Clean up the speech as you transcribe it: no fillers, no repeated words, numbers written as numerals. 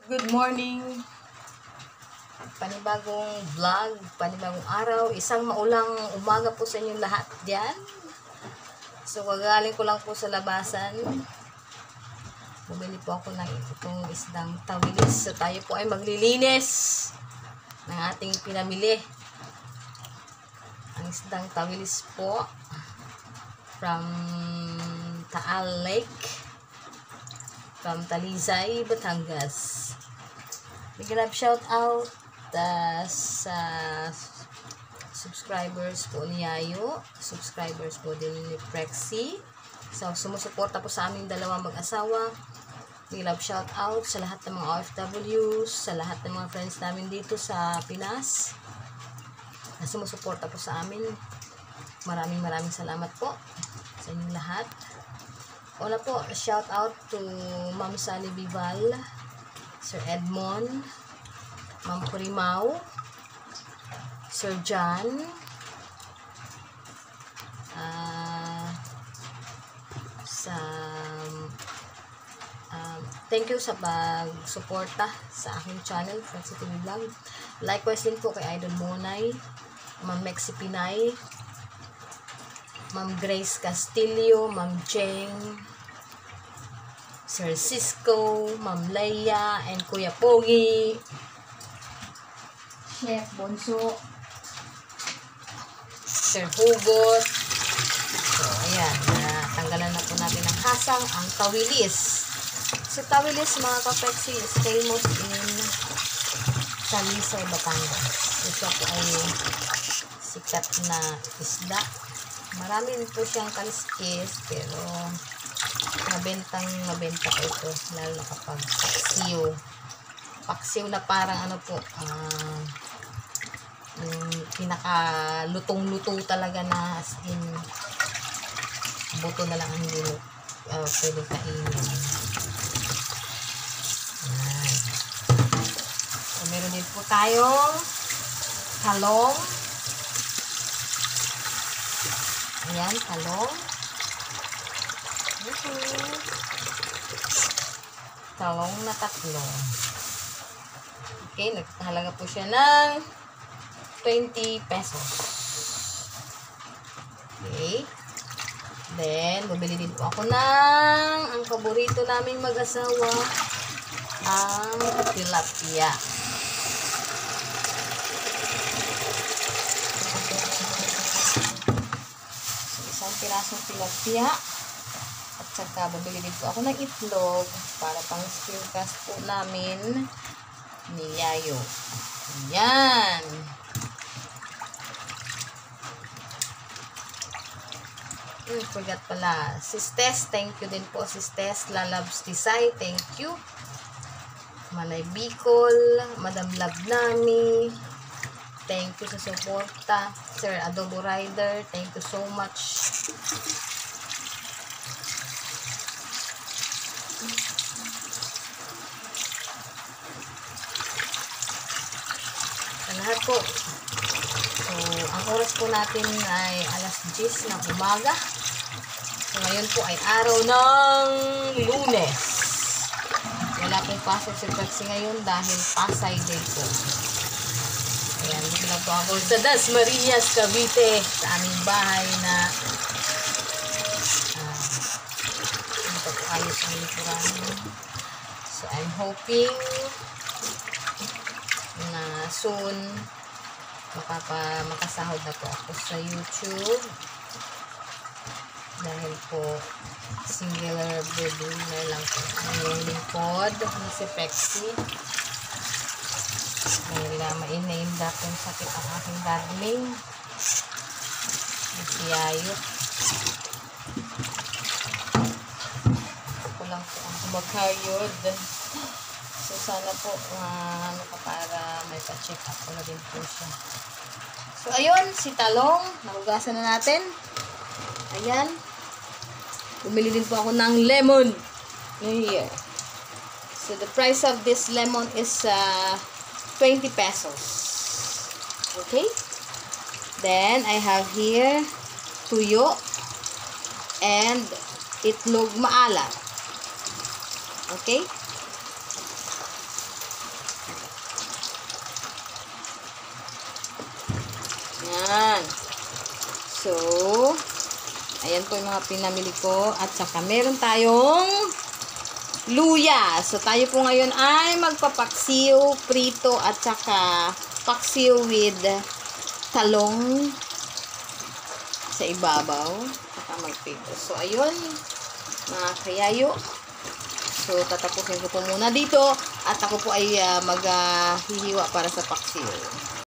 Good morning! Panibagong vlog, panibagong araw, isang maulang umaga po sa inyong lahat dyan. So, gagaling ko lang po sa labasan. Bumili po ako ng itong isdang tawilis. So, tayo po ay maglilinis ng ating pinamili. Ang isdang tawilis po from Taal Lake, from Talisay, Batangas. Big love shout out sa subscribers po ni Yayo, subscribers po din ni Prexy. So, sumusuporta po sa aming dalawang mag-asawa. Big love shout out sa lahat ng mga OFWs, sa lahat ng mga friends namin dito sa Pinas na sumusuporta po sa amin. Maraming salamat po sa inyong lahat. Una po, shout out to Ma'am Sally Vival, Sir Edmond, Ma'am Purimao, Sir John, thank you sa pag-suporta sa aking channel, Prexy TV Vlog. Likewise din po kay Idol Monay, Ma'am Mexi Pinay, Ma'am Grace Castillo, Ma'am Cheng, Sir Cisco, Ma'am Leia, and Kuya Pogi, Chef Bonso, Sir Hugot. So, ayan, tanggalan na po natin ang hasang ang tawilis. So, tawilis mga ka-Prexy is famous in Talisay, Batangas. So, siya po ay sikat na isda. Marami po siyang kaliskis, pero mabenta po ito, lalo na kapag paksiw na parang ano po, pinakalutong-luto talaga na as in buto na lang ang hindi pwede kainin. So, meron din po tayong talong. Ayan, talong. Talong na 3. Okay, nagkahalaga po siya ng 20 pesos. Okay. Then, bumili din po ako ng ang paborito naming mag-asawa, ang tilapia. So, isang pirasong tilapia. At saka, bumili din po ako ng itlog para pang spillcast po namin ni Yayo. Ayan. Forgot pala. Sis Tess, thank you din po. Sis Tess, Lalabs Tisay, thank you. Malay Bicol, Madam Labnami, thank you sa suporta. Sir Adobo Rider, thank you so much. Sa lahat po. So, ang oras po natin ay alas 10 ng umaga. So, ngayon po ay araw ng Lunes. Wala pong pasok si Prexy ngayon dahil Pasay Day po. Ayan, dito na po ako sa Dasmariñas, Cavite, sa aming bahay na dito po ayos ang likuran. So, I'm hoping na soon makasahod na po ako sa YouTube dahil po singular breadwinner lang po ang yung lingkod na si Prexy dahil mainaind akong sakit ang aking dadling si Yayo. Ako lang po ang kumakayod. So, sana po, para may pa-check up ko na din po siya. So, ayun, si talong. Nahugasan na natin. Ayan. Bumili din po ako ng lemon. Here. So, the price of this lemon is 20 pesos. Okay? Then, I have here tuyo and itlog maalat. Okay? So, ayan po yung mga pinamili ko. At saka meron tayong luya. So, tayo po ngayon ay magpapaksiw, prito, at saka paksiw with talong sa ibabaw. Saka magprito. So, ayun, mga kayayo. So, tatapusin ko po muna dito. At ako po ay maghihiwa para sa paksiw.